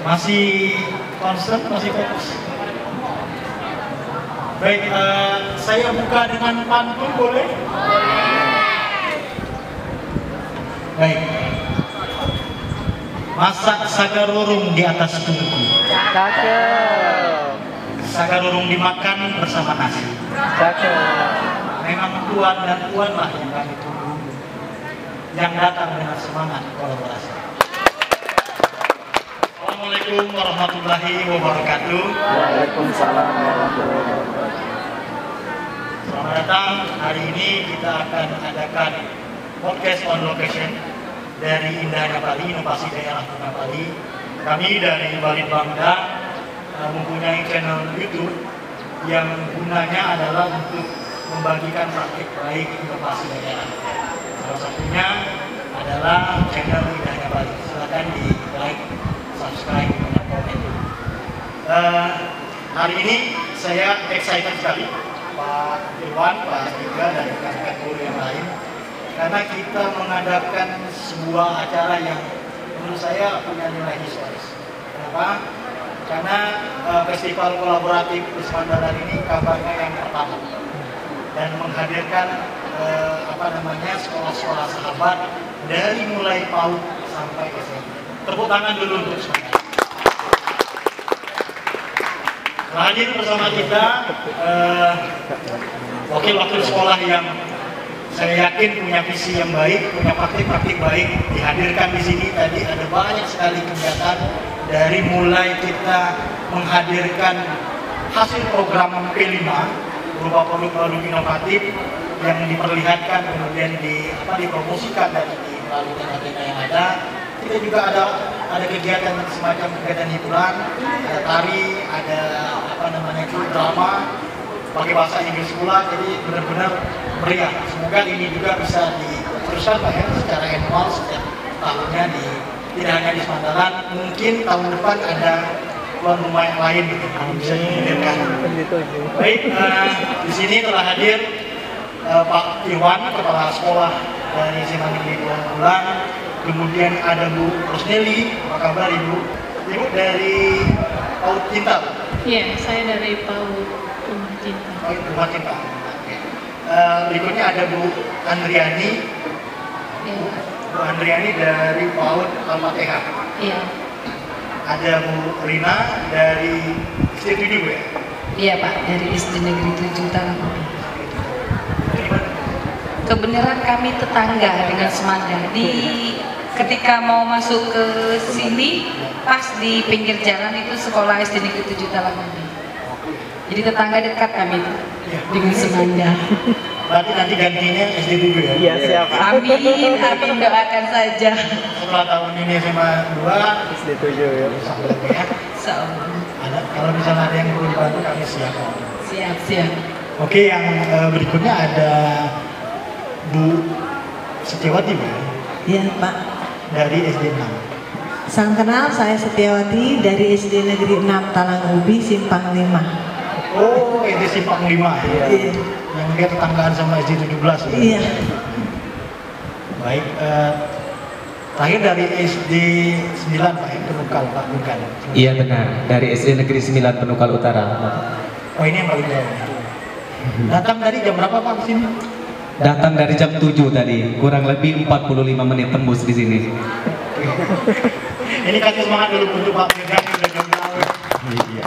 Masih concern, masih fokus. Baik, saya buka dengan pantun boleh? Baik. Masak sagarurung di atas tungku. Cakep. Sagarurung dimakan bersama nasi. Cakep. Memang tuan dan puanlah yang kami tunggu, yang datang dengan semangat kolaborasi. Assalamualaikum warahmatullahi wabarakatuh. Waalaikumsalam warahmatullahi wabarakatuh. Selamat datang. Hari ini kita akan adakan podcast on location dari indahnya Bali, inovasi daerah Tuna Bali. Kami dari Bali Bangda mempunyai channel YouTube yang gunanya adalah untuk membagikan praktik baik inovasi daerah. Salah satunya adalah channel indahnya Bali. Silakan di like, subscribe, dan komen. Hari ini saya excited sekali, Pak Irwan, Pak Tiga, dan rekan-rekan guru yang lain, karena kita mengadakan sebuah acara yang menurut saya punya nilai historis. Kenapa? Karena festival kolaboratif Wismandaran ini kabarnya yang pertama dan menghadirkan sekolah-sekolah sahabat dari mulai PAUD sampai SMP. Tepuk tangan dulu untuk semuanya. Hadir bersama kita wakil-wakil sekolah yang saya yakin punya visi yang baik, punya praktik-praktik baik, dihadirkan di sini. Tadi ada banyak sekali kegiatan, dari mulai kita menghadirkan hasil program P5 berupa produk-produk inovatif yang diperlihatkan, kemudian dipromosikan dari melalui tenda-tenda yang ada. Kita juga ada kegiatan semacam kegiatan hiburan, ada tari, ada drama pakai bahasa Inggris pula, jadi benar-benar meriah. Semoga ini juga bisa diteruskan Pak ya, secara annual setiap tahunnya tidak hanya di Semandaran, mungkin tahun depan ada tuan rumah yang lain gitu, bisa dihadirkan. Baik, di sini telah hadir Pak Iwan, kepala sekolah dari SMA Negeri Bulang. Kemudian ada Bu Rosneli, apa kabar Ibu? Ibu dari PAUD Cinta? Iya, saya dari PAUD Rumah Cinta. PAUD Rumah Cinta. Berikutnya ada Bu Andriani. Ya. Bu Andriani dari PAUD Al-Fatihah. Iya. Ada Bu Rina dari SD 7 ya? Iya Pak, dari SD Negeri 7 Talangobi. Kebenaran kami tetangga dengan Semanda. Ketika mau masuk ke sini, pas di pinggir jalan itu sekolah SD Negeri 7 Talangobi. Jadi tetangga dekat kami dengan Semanda. Berarti nanti gantinya SD 7 ya? Iya, siap. Amin, amin, doakan saja. Setelah tahun ini SMA 2, SD 7 ya. Kalau misalnya ada yang perlu dibantu, kami siap. Siap, siap. Oke, yang berikutnya ada Bu Setiawati, Bu. Iya Pak. Dari SD 6. Salam kenal, saya Setiawati dari SD Negeri 6 Talangobi, Simpang 5. Oh, SD Simpang 5 ya? Iya. Yang dia tetanggaan sama SD 17 ya? Iya. Baik, terakhir dari SD 9 Pak, Penukal, Pak bukan? Iya benar, dari SD Negeri 9 Penukal Utara. Oh, ini yang paling jauh. Datang dari jam berapa Pak ke sini? Datang dari jam 7 tadi, kurang lebih 45 menit tembus di sini. Ini kasih semangat dulu untuk Pak Firdan yang udah jauh-jauh. Iya.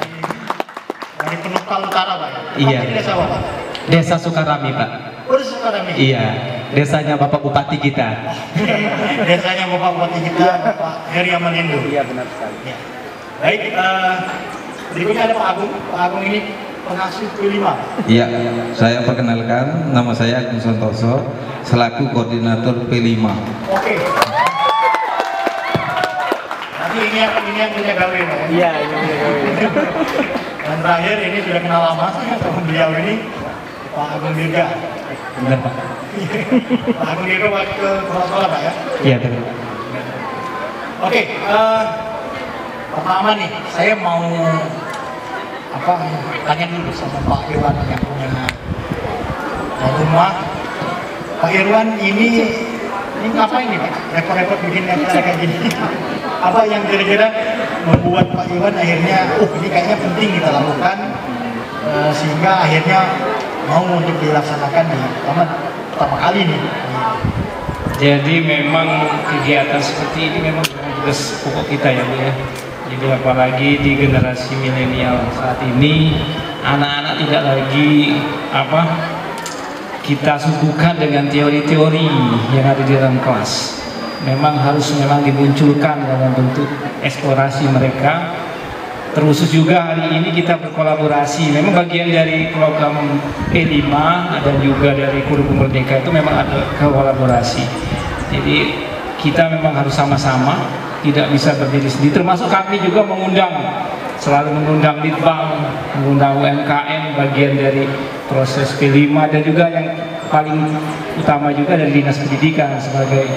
Dari Penukal Utara Pak. Iya. Ini desa apa Pak? Desa Sukarami Pak. Oh, desa Sukarami. Iya, desanya Bapak Bupati kita. Desanya Bapak Bupati kita, Pak Heri Amalindo. Iya, benar sekali. Ya. Baik, berikutnya ada Pak Agung. Pak Agung ini pengasuh P5. Iya, saya perkenalkan, nama saya Agung Santoso, selaku koordinator P5. Oke. Nanti ini yang punya gawe Pak ya? Iya, ini punya gawe. Dan terakhir ini sudah kenal lama sama beliau ini, Pak Agung Dirga. Benar Pak. Pak Agung Dirga waktu ke kepala sekolah Pak ya? Iya benar. Oke, pertama nih, saya mau tanya dulu sama Pak Irwan yang punya rumah. Pak Irwan ini ngapain nih Pak? Repot-repot bikin acara kayak gini. Apa yang kira-kira membuat Pak Iwan akhirnya, ini kayaknya penting kita lakukan, sehingga akhirnya mau untuk dilaksanakan di pertama kali nih. Jadi memang kegiatan seperti ini memang tugas pokok kita ya Bu ya. Jadi apalagi di generasi milenial saat ini, anak-anak tidak lagi kita suguhkan dengan teori-teori yang ada di dalam kelas. Memang harus dimunculkan dalam bentuk eksplorasi mereka. Terkhusus juga hari ini kita berkolaborasi. Memang bagian dari program P5 dan juga dari kurikulum Merdeka itu memang ada kolaborasi. Jadi kita memang harus sama-sama, tidak bisa berdiri sendiri. Termasuk kami juga selalu mengundang Litbang, mengundang UMKM, bagian dari proses P5, dan juga yang paling utama juga dari Dinas Pendidikan sebagai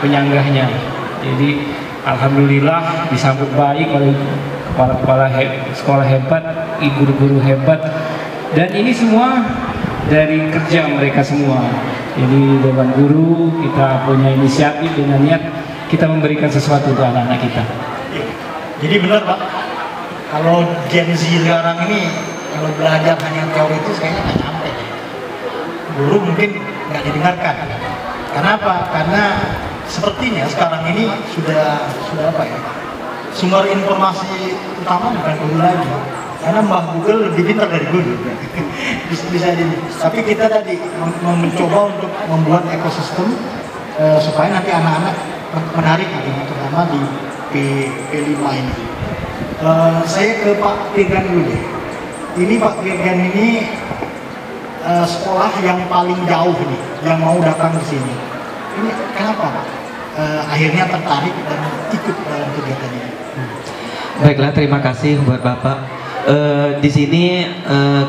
penyanggahnya. Jadi alhamdulillah disambut baik oleh kepala-kepala sekolah hebat, guru-guru hebat, dan ini semua dari kerja mereka semua. Jadi Dewan Guru kita punya inisiatif dengan niat kita memberikan sesuatu untuk anak-anak kita. Jadi benar Pak, kalau Gen Z sekarang ini kalau belajar hanya teoritis kayaknya nggak sampai. Guru mungkin nggak didengarkan. Kenapa? Karena sepertinya sekarang ini sudah sumber informasi utama bukan guru lagi, karena Mbah Google lebih pintar dari guru. bisa jadi. Tapi kita tadi mencoba untuk membuat ekosistem supaya nanti anak-anak menarik, terutama di P5 ini. Saya ke Pak Firgan dulu deh. Ini Pak Firgan ini sekolah yang paling jauh nih, yang mau datang ke sini. Ini kenapa Pak? Akhirnya tertarik dan ikut dalam kegiatan ini. Baiklah, terima kasih buat Bapak. Di sini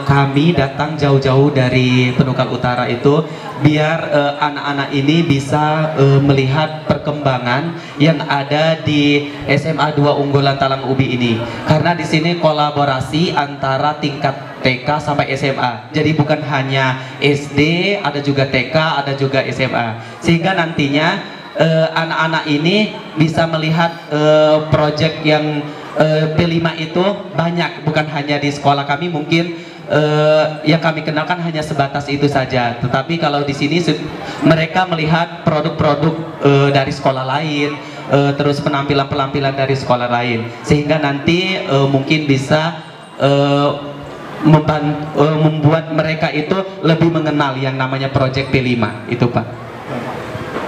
kami datang jauh-jauh dari Penukan Utara itu biar anak-anak ini bisa melihat perkembangan yang ada di SMA 2 Unggulan Talang Ubi ini. Karena di sini kolaborasi antara tingkat TK sampai SMA. Jadi bukan hanya SD, ada juga TK, ada juga SMA. Sehingga nantinya anak-anak ini bisa melihat proyek yang P5 itu banyak, bukan hanya di sekolah kami. Mungkin yang kami kenalkan hanya sebatas itu saja, tetapi kalau di sini mereka melihat produk-produk dari sekolah lain, terus penampilan-penampilan dari sekolah lain, sehingga nanti mungkin bisa membuat mereka itu lebih mengenal yang namanya proyek P5 itu Pak.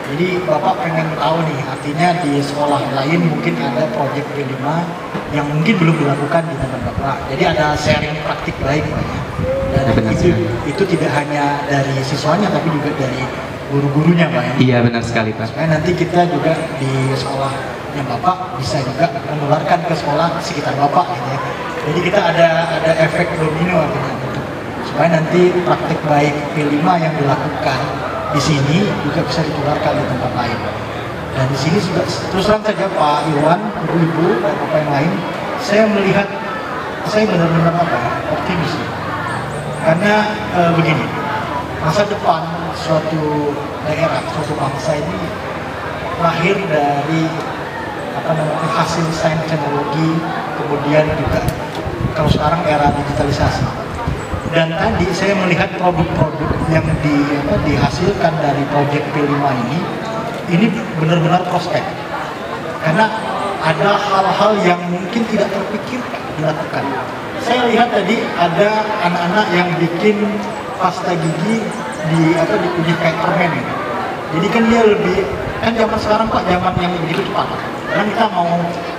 Jadi Bapak pengen tahu nih, artinya di sekolah lain mungkin ada proyek P5 yang mungkin belum dilakukan di tempat Bapak. Jadi ada sharing praktik baik Pak ya. Dan itu tidak hanya dari siswanya tapi juga dari guru-gurunya Pak ya. Iya benar sekali Pak. Supaya nanti kita juga di sekolah yang Bapak bisa juga menularkan ke sekolah sekitar Bapak gitu ya. Jadi kita ada efek domino artinya, supaya nanti praktik baik P5 yang dilakukan di sini juga bisa ditularkan di tempat lain. Dan di sini juga terus terang saja Pak Iwan, ibu-ibu dan bapak yang lain, saya melihat saya benar-benar optimis. Karena begini, masa depan suatu daerah, suatu bangsa ini lahir dari hasil sains teknologi, kemudian juga kalau sekarang era digitalisasi. Dan tadi saya melihat produk-produk yang dihasilkan dari proyek P5 ini benar-benar prospek. Karena ada hal-hal yang mungkin tidak terpikirkan dilakukan. Saya lihat tadi ada anak-anak yang bikin pasta gigi di kayak permen gitu. Jadi kan dia lebih, kan zaman sekarang Pak, zaman yang begitu cepat. Karena kita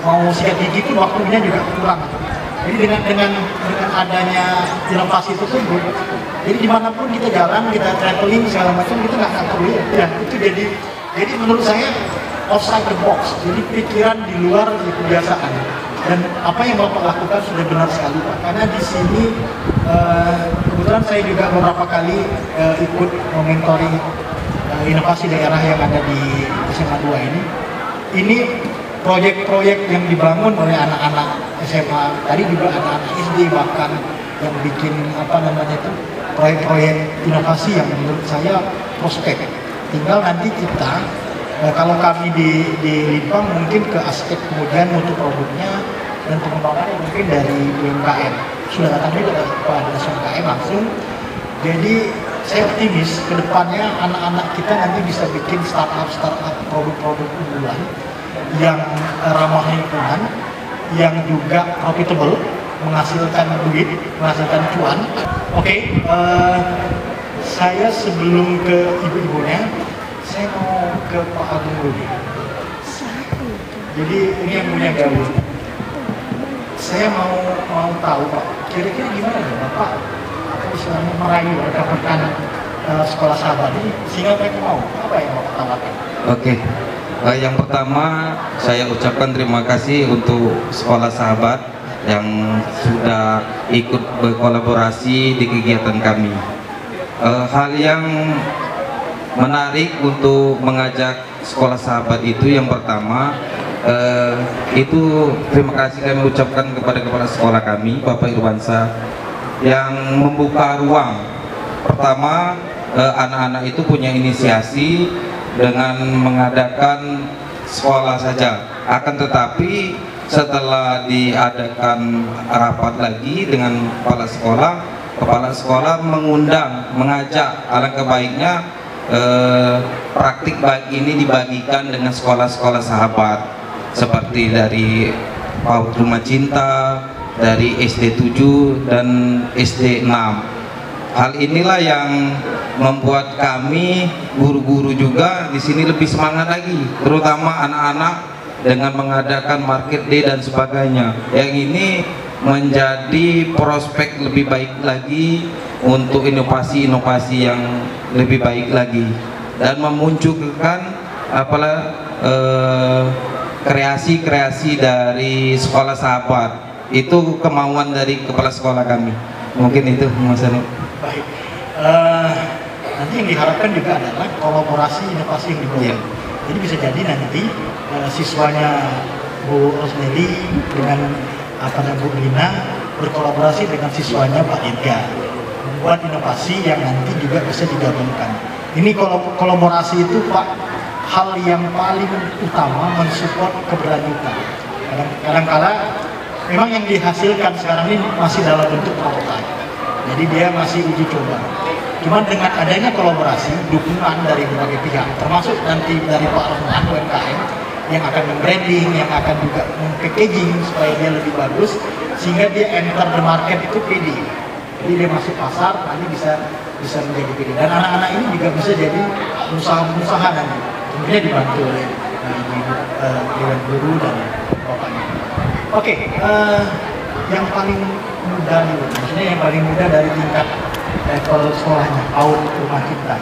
mau sikat gigi itu waktunya juga kurang. Jadi dengan adanya inovasi tersebut, jadi dimanapun kita jalan, kita traveling segala macam, kita nggak perlu ya. Itu jadi menurut saya outside the box. Jadi pikiran di luar kebiasaan. Dan apa yang Bapak lakukan sudah benar sekali Pak. Karena di sini kebetulan saya juga beberapa kali ikut mentoring inovasi daerah yang ada di SMA 2 ini. Ini proyek-proyek yang dibangun oleh anak-anak SMA, tadi juga anak-anak SD bahkan yang bikin proyek-proyek inovasi yang menurut saya prospek. Tinggal nanti kita Nah, kalau kami di Limpang mungkin ke aspek kemudian mutu produknya dan pengembangannya mungkin dari UMKM. Sudah datang juga pada UMKM langsung. Jadi saya optimis ke depannya anak-anak kita nanti bisa bikin startup produk-produk unggulan yang ramah lingkungan, yang juga profitable, menghasilkan duit, menghasilkan cuan. Oke, saya sebelum ke ibu-ibunya, saya mau ke Pak Agung dulu. Jadi ini yang punya gawe. Saya mau tahu Pak, kira-kira gimana ya Bapak? Istilahnya merayu rekan-rekan sekolah sahabat ini sehingga mereka mau apa yang Bapak tawarkan? Oke. Yang pertama saya ucapkan terima kasih untuk sekolah sahabat yang sudah ikut berkolaborasi di kegiatan kami. Hal yang menarik untuk mengajak sekolah sahabat itu yang pertama itu terima kasih kami ucapkan kepada kepala sekolah kami Bapak Irwansa yang membuka ruang. Pertama, anak-anak itu punya inisiasi dengan mengadakan sekolah saja. Akan tetapi setelah diadakan rapat lagi dengan kepala sekolah mengajak alangkah baiknya praktik baik ini dibagikan dengan sekolah-sekolah sahabat seperti dari PAUD Rumah Cinta, dari SD 7 dan SD 6. Hal inilah yang membuat kami guru-guru juga di sini lebih semangat lagi, terutama anak-anak dengan mengadakan market day dan sebagainya. Yang ini menjadi prospek lebih baik lagi untuk inovasi-inovasi yang lebih baik lagi dan memunculkan kreasi-kreasi dari sekolah sahabat. Itu kemauan dari kepala sekolah kami. Mungkin itu Mas Anu. Baik. Nanti yang diharapkan juga adalah kolaborasi inovasi yang dibangun. Yeah. Jadi bisa jadi nanti siswanya Bu Rosneli dengan Bu Lina berkolaborasi dengan siswanya Pak Edgar membuat inovasi yang nanti juga bisa digabungkan. Ini kolaborasi itu Pak hal yang paling utama mensupport keberlanjutan. Kadang-kala memang yang dihasilkan sekarang ini masih dalam bentuk prototipe. Jadi dia masih uji coba. Cuman dengan adanya kolaborasi, dukungan dari berbagai pihak, termasuk nanti dari Pak Rahman UMKM yang akan membranding, yang akan juga packaging supaya dia lebih bagus, sehingga dia enter the market itu pede. Jadi dia masuk pasar, nanti bisa menjadi pede. Dan anak-anak ini juga bisa jadi pengusaha nanti. Tentunya dibantu oleh Dewan Guru dan bapaknya. Oke, yang paling mudah nih, maksudnya yang paling mudah dari tingkat level sekolahnya, PAUD Rumah Cinta.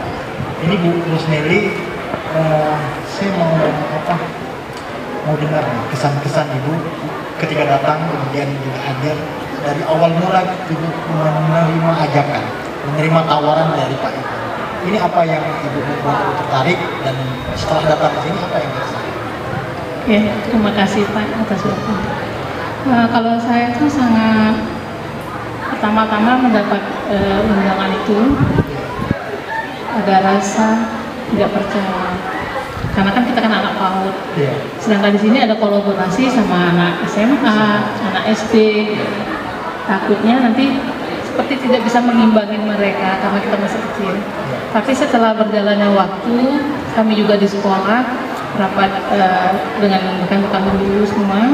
Ini Bu Rosneli, saya mau dengar kesan-kesan Ibu ketika datang, kemudian juga hadir dari awal mula Ibu menerima ajakan, menerima tawaran dari Pak Ibu. Ini apa yang Ibu membuat tertarik dan setelah datang ke sini apa yang dirasakan? Ya, terima kasih Pak atas waktunya. Kalau saya tuh sangat pertama-tama mendapat undangan itu ada rasa tidak percaya karena kan kita kan anak PAUD, sedangkan di sini ada kolaborasi sama anak SMA, anak SD. Takutnya nanti seperti tidak bisa mengimbangi mereka karena kita masih kecil. Tapi setelah berjalannya waktu, kami juga di sekolah rapat dengan rekan-rekan guru semua.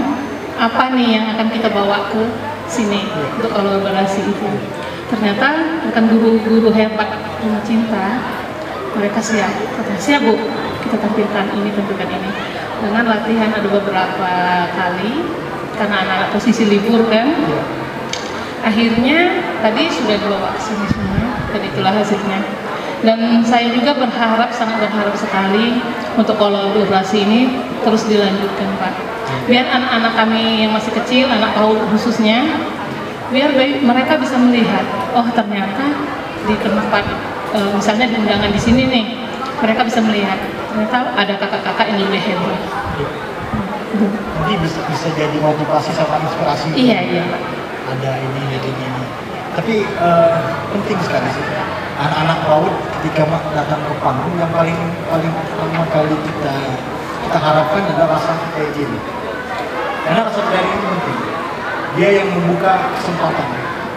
Apa nih yang akan kita bawa ke sini untuk kolaborasi itu? Ternyata rekan guru-guru hebat Rumah Cinta, mereka siap. Katanya, siap Bu, kita tampilkan ini. Dengan latihan ada beberapa kali, karena anak-anak posisi libur kan. Akhirnya tadi sudah dibawa ke sini semua, dan itulah hasilnya. Dan saya juga sangat berharap sekali untuk kolaborasi ini terus dilanjutkan Pak. Biar anak-anak kami yang masih kecil, anak PAUD khususnya, biar mereka bisa melihat, oh ternyata di tempat, misalnya di undangan di sini nih, mereka bisa melihat, ternyata ada kakak-kakak yang lebih hebat. Jadi bisa jadi motivasi sama inspirasi. Iya, iya. Ada ini. Tapi penting sekali sih. anak-anak PAUD ketika datang ke panggung yang paling pertama kali kita harapkan adalah rasa percaya diri. Karena rasa percaya diri itu penting. Dia yang membuka kesempatan.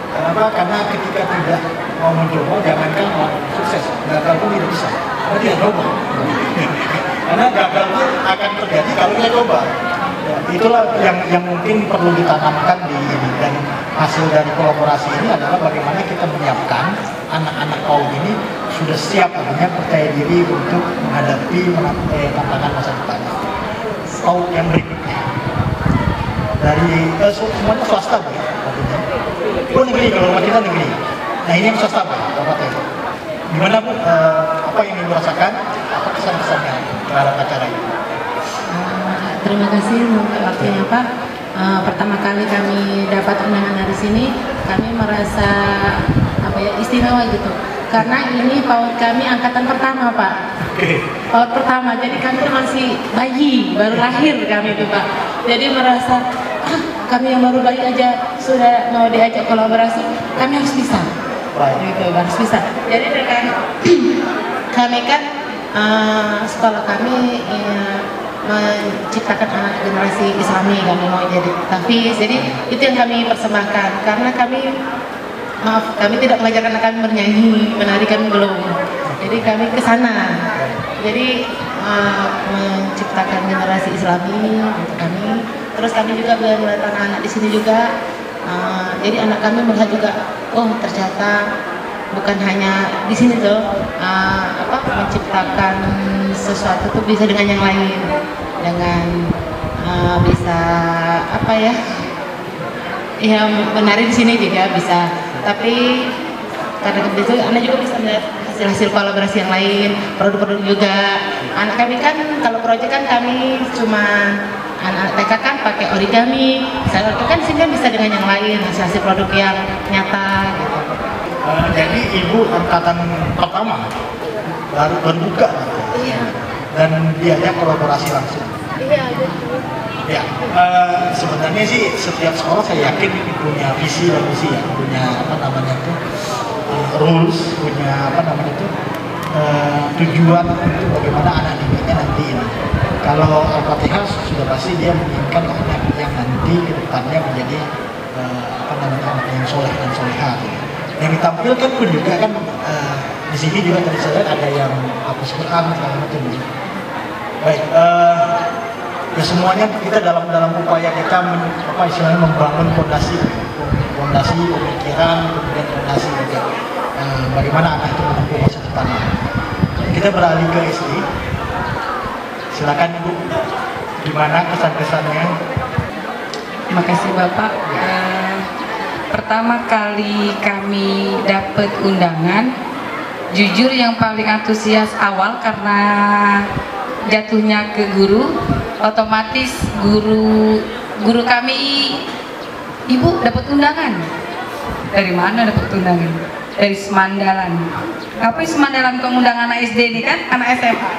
Kenapa? Karena ketika tidak mau mencoba, jangankan mau sukses, gagal pun tidak bisa. Karena tidak coba. Karena gagal pun akan terjadi kalau kita coba. Ya, itulah yang mungkin perlu ditanamkan di ini, dan hasil dari kolaborasi ini adalah bagaimana kita menyiapkan anak-anak PAUD ini sudah siap, artinya percaya diri untuk menghadapi tantangan masa depan. PAUD yang berikutnya dari semuanya swasta, Bu. Oh, negeri, kalau rumah kita negeri. Nah, ini yang swasta, Bapak Teh. Gimana, Bu? Apa yang Ibu rasakan? Apa kesan-kesannya terhadap acara ini? Terima kasih untuk waktunya, Pak. Pertama kali kami dapat undangan dari sini, kami merasa istimewa gitu. Karena ini PAUD kami angkatan pertama, Pak. PAUD pertama, jadi kami masih bayi, baru lahir kami itu, Pak. Jadi merasa kami yang baru bayi aja sudah mau diajak kolaborasi, kami harus bisa. Gitu, harus bisa. Jadi dengan kami kan sekolah kami menciptakan anak generasi Islami, kami mau jadi tahfiz. Jadi itu yang kami persembahkan, karena kami tidak mengajarkan anak kami bernyanyi, menari kami belum. Jadi kami ke sana. Jadi menciptakan generasi Islami untuk kami. Terus kami juga melihat anak-anak di sini juga. Jadi anak kami melihat juga, oh ternyata bukan hanya di sini tuh menciptakan sesuatu tuh bisa dengan yang lain, dengan bisa menari di sini juga bisa. Tapi karena begitu anak juga bisa melihat hasil kolaborasi yang lain, produk-produk juga. Anak kami kan kalau proyek kan kami cuma anak TK kan pakai origami, saya kan sini kan bisa dengan yang lain, hasil produk yang nyata gitu. Jadi Ibu angkatan pertama baru berbuka, Iya. Dan diajak kolaborasi langsung. Iya, betul. Ya, sebenarnya sih setiap sekolah saya yakin punya visi dan misi ya, punya rules, punya tujuan untuk bagaimana anak didiknya nanti ini. Kalau Al-Fatihah sudah pasti dia menginginkan anak yang nanti ke depannya menjadi anak yang soleh dan soleha. Yang ditampilkan pun juga kan di sini juga tadi saya lihat ada yang hafaz Quran segala macam. Baik, ya semuanya kita dalam upaya kita membangun fondasi pemikiran, kemudian fondasi juga bagaimana anak itu menempuh masa depannya. Kita beralih ke SD. Silakan Ibu, gimana kesan-kesannya? Terima kasih Bapak. Pertama kali kami dapat undangan, jujur yang paling antusias awal karena jatuhnya ke guru, otomatis guru kami, Ibu dapat undangan. Dari mana dapat undangan? Dari Semandalan. Apa Semandalan undangan anak SD ini kan, anak SMA.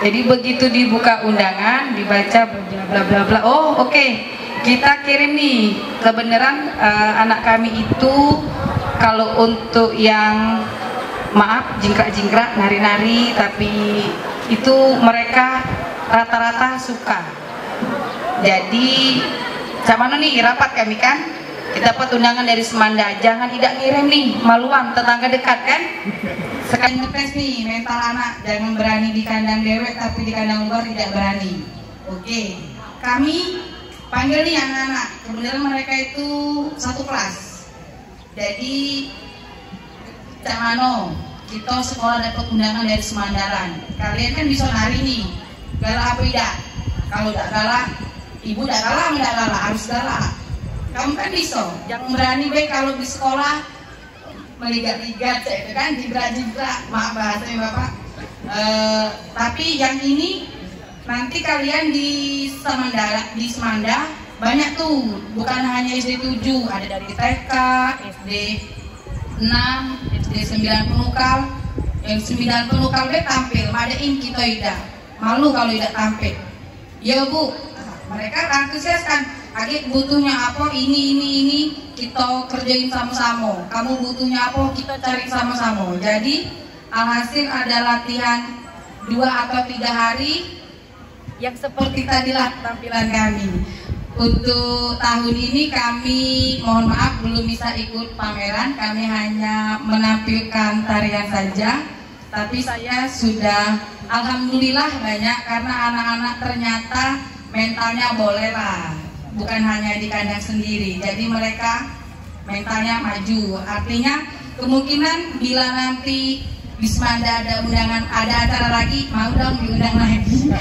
Jadi begitu dibuka undangan, dibaca bla bla bla. Oh oke. Kita kirim nih, kebenaran anak kami itu kalau untuk yang maaf jingkrak-jingkrak, nari-nari, tapi itu mereka rata-rata suka. Jadi sama nih rapat kami kan, kita dapat undangan dari Semanda, jangan tidak ngirim nih, maluan tetangga dekat kan. Sekarang ngetes nih mental anak, jangan berani di kandang dewek tapi di kandang luar tidak berani. Oke, kami panggil nih anak-anak, kebetulan mereka itu satu kelas. Jadi Cak Mano, kita sekolah dapat undangan dari Semandaran. Kalian kan bisa nari nih, galak apa tidak? Kalau tidak galak, Ibu tidak galak, tidak galak, harus galak. Kamu kan bisa, jangan berani baik kalau di sekolah meligat-ligat, itu kan jibrak-jibrak, maaf bahasanya Bapak. Tapi yang ini nanti kalian di Semanda banyak tuh, bukan hanya SD 7, ada dari TK, SD 6, SD 9 penukal. Yang 9 penukal deh tampil, madain kita tidak malu kalau tidak tampil. Ya Bu, mereka antusias kan, Adik butuhnya apa, ini kita kerjain sama-sama. Kamu butuhnya apa, kita cari sama-sama. Jadi alhasil ada latihan 2 atau 3 hari yang seperti tadilah tampilan kami. Untuk tahun ini kami mohon maaf belum bisa ikut pameran, kami hanya menampilkan tarian saja. Tapi saya sudah alhamdulillah banyak karena anak-anak ternyata mentalnya boleh lah, bukan hanya di kandang sendiri. Jadi mereka mentalnya maju. Artinya kemungkinan bila nanti Bismanda ada undangan, ada acara lagi, mau dong diundang lagi.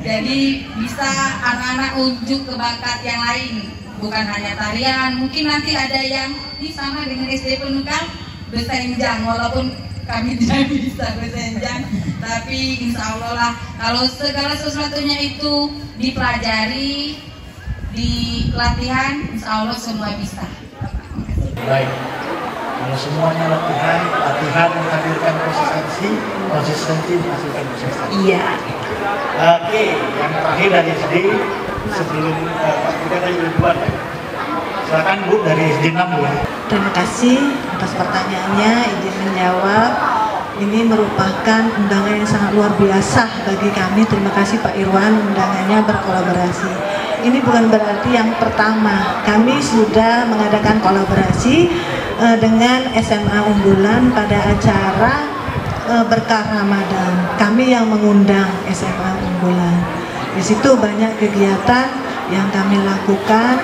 Jadi bisa anak-anak unjuk ke bakat yang lain, bukan hanya tarian. Mungkin nanti ada yang ini sama dengan SD Penungkal bersenjang, walaupun kami tidak bisa bersenjang, tapi insya Allah lah kalau segala sesuatunya itu dipelajari di latihan, insya Allah semua bisa. Baik, kalau semuanya latihan menghadirkan konsistensi menghasilkan prestasi. Iya. Oke, yang terakhir dari SD sebelum kita tadi berdua, silakan Bu dari SD 6 ya. Terima kasih atas pertanyaannya, izin menjawab. Ini merupakan undangan yang sangat luar biasa bagi kami. Terima kasih Pak Irwan undangannya berkolaborasi. Ini bukan berarti yang pertama. Kami sudah mengadakan kolaborasi dengan SMA Unggulan pada acara Berkah Ramadan. Kami yang mengundang SMA Unggulan. Di situ banyak kegiatan yang kami lakukan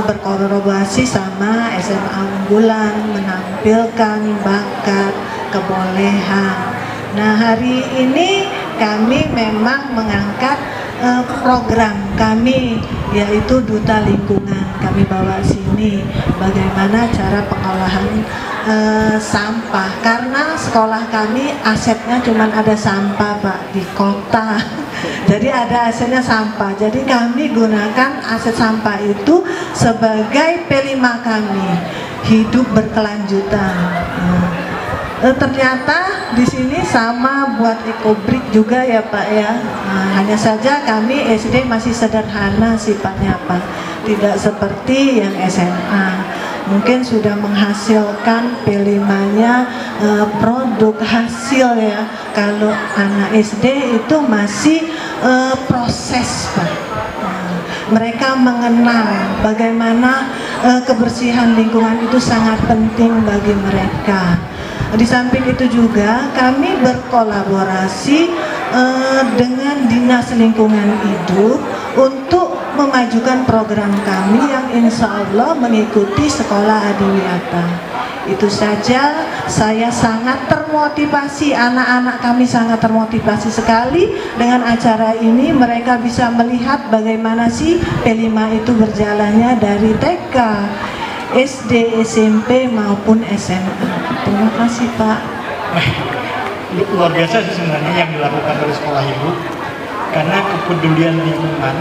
berkolaborasi sama SMA Unggulan, menampilkan bakat, kebolehan. Nah, hari ini kami memang mengangkat program kami, yaitu Duta Lingkungan. Kami bawa sini bagaimana cara pengolahan sampah, karena sekolah kami asetnya cuma ada sampah Pak, di kota. Jadi ada asetnya sampah, jadi kami gunakan aset sampah itu sebagai P5 kami, hidup berkelanjutan. Ternyata di sini sama buat ekobrik juga ya Pak ya. Hanya saja kami SD masih sederhana sifatnya Pak, tidak seperti yang SMA. Mungkin sudah menghasilkan P5-nya produk hasil ya. Kalau anak SD itu masih proses Pak. Mereka mengenal bagaimana kebersihan lingkungan itu sangat penting bagi mereka. Di samping itu juga kami berkolaborasi dengan Dinas Lingkungan Hidup untuk memajukan program kami yang insya Allah mengikuti Sekolah Adiwiyata. Itu saja, saya sangat termotivasi, anak-anak kami sangat termotivasi sekali dengan acara ini. Mereka bisa melihat bagaimana sih P5 itu berjalannya dari TK, SD, SMP maupun SMA. Terima kasih Pak. Luar biasa sih sebenarnya yang dilakukan oleh sekolah ibu, karena kepedulian lingkungan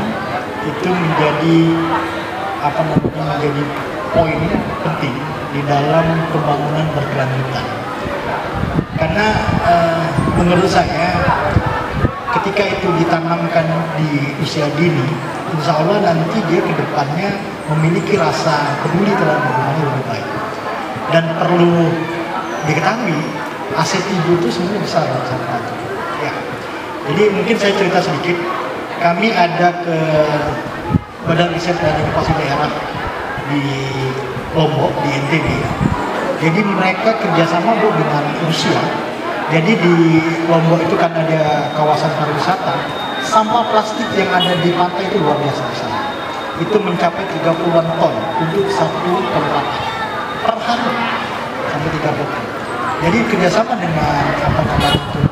itu menjadi menjadi poin penting di dalam pembangunan berkelanjutan. Karena menurut saya ketika itu ditanamkan di usia dini, insya Allah nanti dia ke depannya memiliki rasa peduli terhadap lingkungan yang lebih baik. Dan perlu diketahui, aset ibu itu sebenarnya besar ya. Jadi mungkin saya cerita sedikit. Kami ada ke Badan Riset dan Inovasi Daerah di Lombok, di NTB. Jadi mereka kerjasama dengan Rusia. Jadi di Lombok itu kan ada kawasan pariwisata. Sampah plastik yang ada di pantai itu luar biasa besar. Itu mencapai 30-an ton untuk satu tempat per hari, sampai 30 ton. Jadi kerjasama dengan itu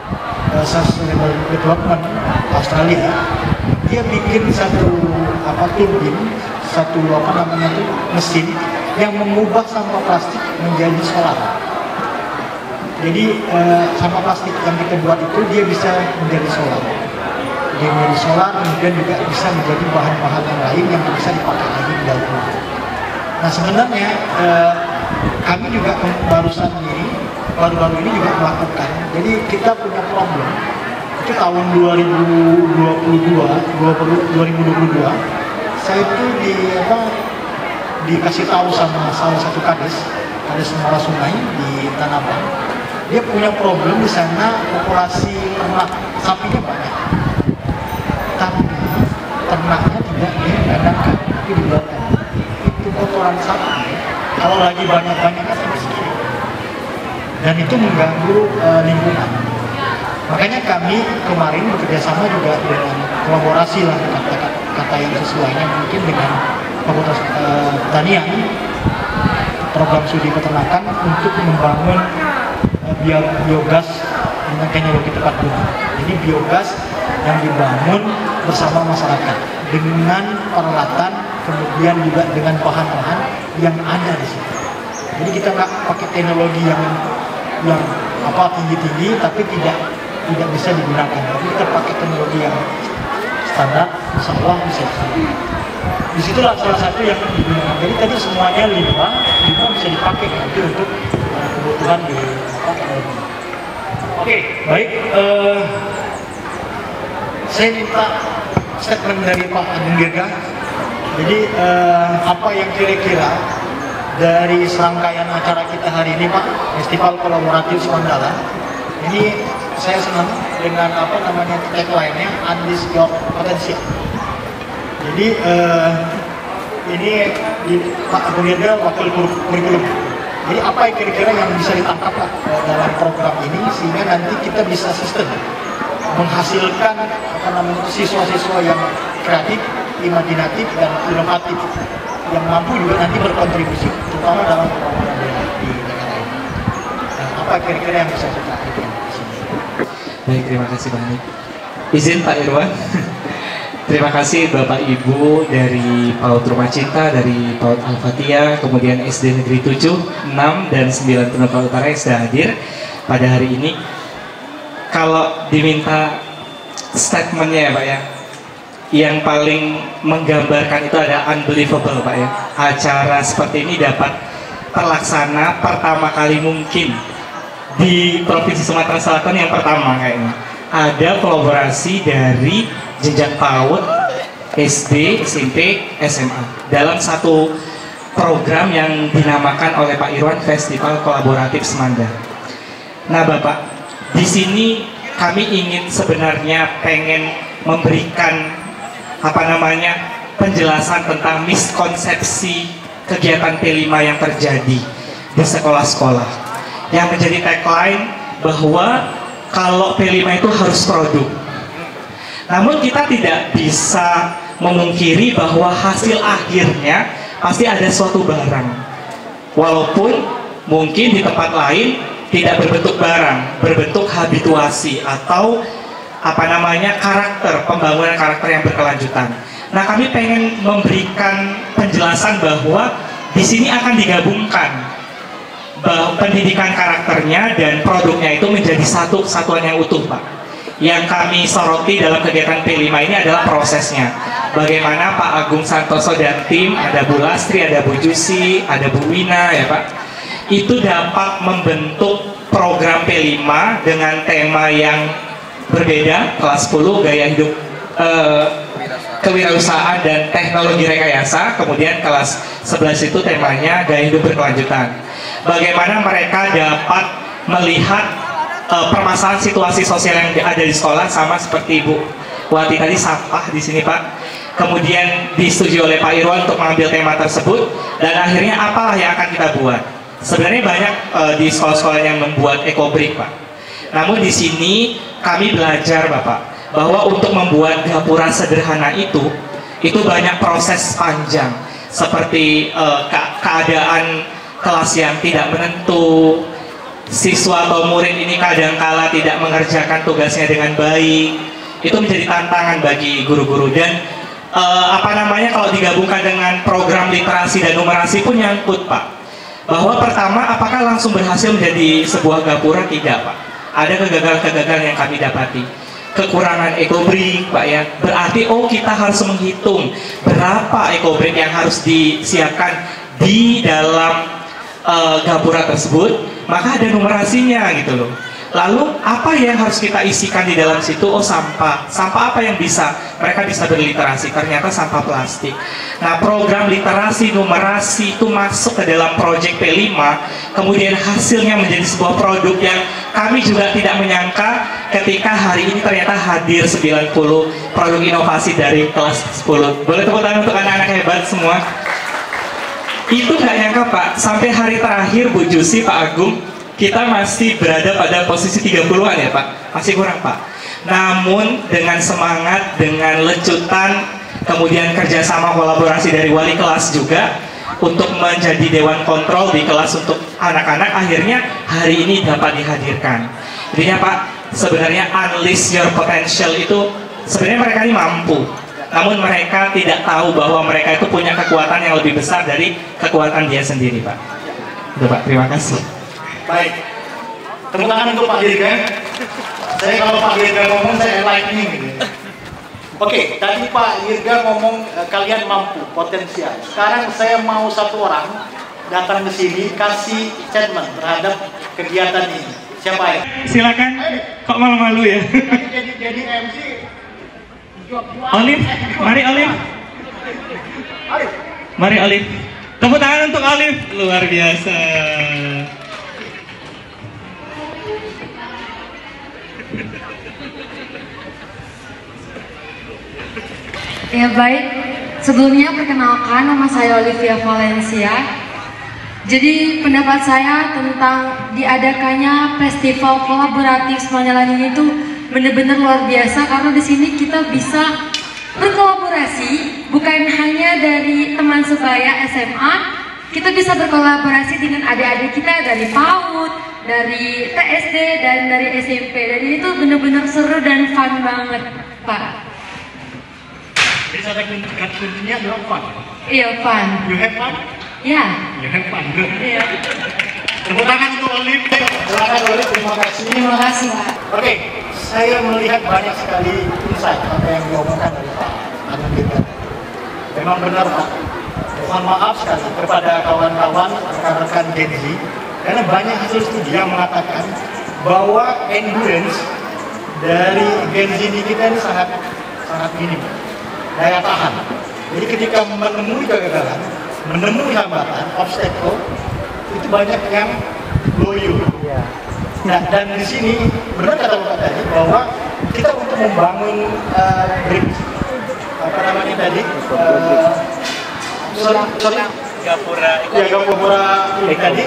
Sustainable Development Australia, dia bikin satu turbin, satu mesin yang mengubah sampah plastik menjadi solar. Jadi sampah plastik yang kita buat itu dia bisa menjadi solar. Dia menjadi solar, kemudian juga bisa menjadi bahan-bahan yang lain yang bisa dipakai lagi di dalam rumah. Nah sebenarnya kami juga baru-baru ini juga melakukan. Jadi kita punya problem itu tahun 2022 saya itu dikasih tahu sama salah satu kades Muara Sungai di Tanah Abang, dia punya problem di sana, populasi ternak sapinya banyak, tapi ternaknya tidak dikandangkan, tapi dibiarkan. Itu kotoran sapi kalau lagi banyak-banyaknya sampai segini, dan itu mengganggu lingkungan. Makanya kami kemarin bekerjasama juga dengan kolaborasi lah, kata yang sesuainya mungkin dengan Fakultas Pertanian, program studi peternakan untuk membangun biogas dengan teknologi tepat guna. Jadi biogas yang dibangun bersama masyarakat dengan peralatan, kemudian juga dengan bahan-bahan yang ada di situ. Jadi kita nggak pakai teknologi yang tinggi-tinggi tapi tidak bisa digunakan. Tapi kita pakai teknologi yang standar, insya Allah bisa. Disitulah salah satu yang digunakan. Jadi tadi semuanya limbah bisa dipakai nanti untuk kebutuhan di teknologi. Oke, baik. Saya minta statement dari Pak Agung Dirga. Jadi apa yang kira-kira dari serangkaian acara kita hari ini, Pak, Festival Kolaboratif Mandala. Ini saya senang dengan tagline-nya Unleash Your Potential. Jadi ini Pak Agung Dirga wakil kurikulum. Jadi apa yang kira-kira yang bisa ditangkap dalam program ini sehingga nanti kita bisa sistem menghasilkan siswa-siswa yang kreatif, imajinatif dan inovatif yang mampu juga nanti berkontribusi terutama dalam pembangunan di negara ini. Nah, apa kira-kira yang bisa kita lakukan di sini? Baik, terima kasih banyak. Izin Pak Irwan. Terima kasih Bapak Ibu dari PAUD Rumah Cinta, dari PAUD Al-Fatihah, kemudian SD Negeri 7, 6, dan 9 Penumpang Utara yang sudah hadir pada hari ini. Kalau diminta statementnya ya Pak ya, yang paling menggambarkan itu ada unbelievable Pak ya. Acara seperti ini dapat terlaksana pertama kali mungkin di Provinsi Sumatera Selatan yang pertama kayaknya. Ada kolaborasi dari jenjang PAUD, SD, SMP, SMA dalam satu program yang dinamakan oleh Pak Irwan Festival Kolaboratif Semanda. Nah Bapak, di sini kami ingin sebenarnya pengen memberikan penjelasan tentang miskonsepsi kegiatan P5 yang terjadi di sekolah-sekolah yang menjadi tagline bahwa kalau P5 itu harus produk. Namun kita tidak bisa memungkiri bahwa hasil akhirnya pasti ada suatu barang. Walaupun mungkin di tempat lain tidak berbentuk barang, berbentuk habituasi atau karakter, pembangunan karakter yang berkelanjutan. Nah, kami pengen memberikan penjelasan bahwa di sini akan digabungkan bahwa pendidikan karakternya dan produknya itu menjadi satu kesatuan yang utuh, Pak. Yang kami soroti dalam kegiatan P5 ini adalah prosesnya. Bagaimana Pak Agung Santoso dan tim, ada Bu Lastri, ada Bu Jusi, ada Bu Wina ya Pak, itu dapat membentuk program P5 dengan tema yang berbeda, kelas 10 gaya hidup kewirausahaan dan teknologi rekayasa, kemudian kelas 11 itu temanya gaya hidup berkelanjutan. Bagaimana mereka dapat melihat permasalahan situasi sosial yang ada di sekolah, sama seperti Ibu Wati tadi, sampah di sini Pak. Kemudian disetujui oleh Pak Irwan untuk mengambil tema tersebut, dan akhirnya apalah yang akan kita buat. Sebenarnya banyak di sekolah-sekolah yang membuat ekobrik Pak. Namun di sini kami belajar Bapak bahwa untuk membuat gapura sederhana itu banyak proses panjang, seperti keadaan kelas yang tidak menentu, siswa atau murid ini kadangkala tidak mengerjakan tugasnya dengan baik. Itu menjadi tantangan bagi guru-guru, dan kalau digabungkan dengan program literasi dan numerasi pun nyangkut Pak. Bahwa pertama, apakah langsung berhasil menjadi sebuah gapura? Tidak Pak. Ada kegagalan-kegagalan yang kami dapati. Kekurangan ekobrik Pak ya. Berarti kita harus menghitung berapa ekobrik yang harus disiapkan di dalam gapura tersebut, maka ada numerasinya gitu loh. Lalu apa yang harus kita isikan di dalam situ? Oh, sampah. Sampah apa yang mereka bisa berliterasi? Ternyata sampah plastik. Nah, program literasi numerasi itu masuk ke dalam proyek P5, kemudian hasilnya menjadi sebuah produk yang kami juga tidak menyangka ketika hari ini ternyata hadir 90 produk inovasi dari kelas 10. Boleh tepuk tangan untuk anak-anak hebat semua. Itu nggak nyangka Pak, sampai hari terakhir Bu Jusi, Pak Agung, kita masih berada pada posisi 30-an ya Pak, masih kurang Pak. Namun dengan semangat, dengan lecutan, kemudian kerjasama kolaborasi dari wali kelas juga untuk menjadi dewan kontrol di kelas untuk anak-anak, akhirnya hari ini dapat dihadirkan. Jadinya Pak, sebenarnya unleash your potential itu sebenarnya mereka ini mampu, namun mereka tidak tahu bahwa mereka itu punya kekuatan yang lebih besar dari kekuatan dia sendiri Pak. Itu Pak, terima kasih. Baik, tepuk tangan untuk Pak Dirga. Saya kalau Pak Dirga ngomong saya lightning gitu. Oke, tadi Pak Dirga ngomong kalian mampu, potensial. Sekarang saya mau satu orang datang ke sini kasih statement terhadap kegiatan ini. Siapa ya? Silakan. Kok malu-malu ya? Jadi MC. Olive, mari Olive. Mari Olive. Tepuk tangan untuk Olive. Luar biasa. Ya baik, sebelumnya perkenalkan nama saya Olivia Valencia. Jadi pendapat saya tentang diadakannya festival kolaboratif Semanyalan ini tuh benar-benar luar biasa karena di sini kita bisa berkolaborasi bukan hanya dari teman sebaya SMA, kita bisa berkolaborasi dengan adik-adik kita dari PAUD, dari TSD dan dari SMP. Dan itu benar-benar seru dan fun banget, Pak. Jadi kata kuncinya adalah fun. Iya, fun. You have fun? Ya. You have fun. Good. Iya. Tepuk tangan untuk Olive. Silakan Olive, terima kasih. Terima kasih, Pak. Oke, saya melihat banyak sekali insight apa yang diomongkan oleh Pak Anand Dirga. Memang benar Pak. Mohon maaf sekali kepada kawan-kawan rekan-rekan Gen Z, karena banyak hasil studi yang mengatakan bahwa endurance dari Gen Z ini kita ini sangat minim, daya tahan. Jadi ketika menemui kegagalan, menemui hambatan, obstacle, itu banyak yang loyo. Nah, dan di sini benar kata Bapak tadi bahwa kita untuk membangun apa namanya tadi Gapura ini tadi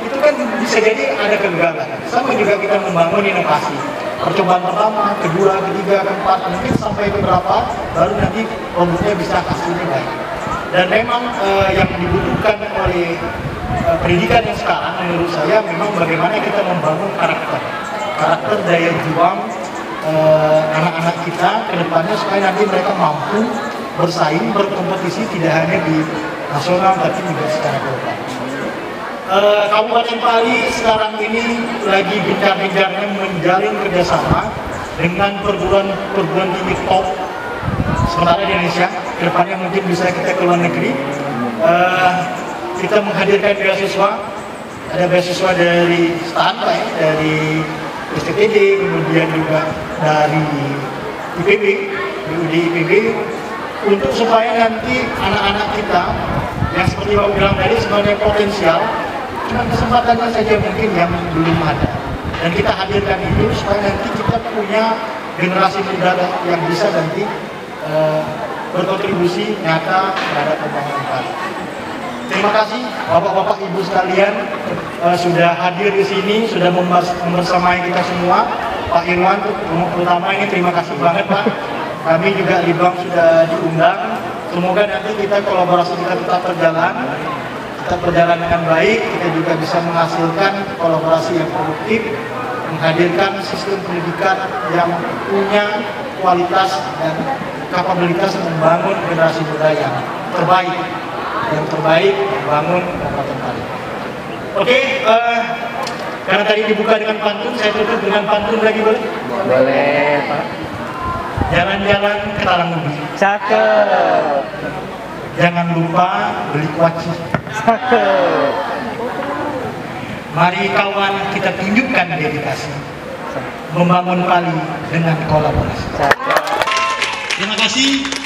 itu kan bisa jadi ada kegagalan. Sama juga kita membangun inovasi. Percobaan pertama, kedua, ketiga, keempat, mungkin sampai beberapa baru nanti produknya bisa hasilnya baik. Dan memang yang dibutuhkan oleh pendidikan yang sekarang menurut saya memang bagaimana kita membangun karakter daya juang anak-anak kita ke depannya supaya nanti mereka mampu bersaing, berkompetisi tidak hanya di nasional tapi juga secara global. Kabupaten Pali sekarang ini lagi gencar-gencarnya menjalin kerjasama dengan perguruan tinggi top sementara di Indonesia. Kedepannya mungkin bisa kita ke luar negeri. Kita menghadirkan beasiswa, ada beasiswa dari STAN, dari STTD, kemudian juga dari IPB, UUD IPB, untuk supaya nanti anak-anak kita yang seperti Bapak bilang tadi sebenarnya potensial, cuma kesempatannya saja mungkin yang belum ada. Dan kita hadirkan itu supaya nanti kita punya generasi muda yang bisa nanti berkontribusi nyata terhadap pembangunan Pali. Terima kasih Bapak-bapak Ibu sekalian sudah hadir di sini, sudah membersamai kita semua. Pak Irwan terutama ini terima kasih banget Pak. Kami juga di Bank sudah diundang. Semoga nanti kita kolaborasi kita tetap berjalan dengan baik. Kita juga bisa menghasilkan kolaborasi yang produktif, menghadirkan sistem pendidikan yang punya kualitas dan kapabilitas membangun generasi muda yang terbaik membangun Kabupaten Pali. Oke, karena tadi dibuka dengan pantun, saya tutup dengan pantun lagi boleh? Boleh, Pak. Jalan-jalan ke Talang Ubi. Cakep. Jangan lupa beli kuaci. Cakep. Mari kawan kita tunjukkan dedikasi. membangun Bali dengan kolaborasi. Terima kasih.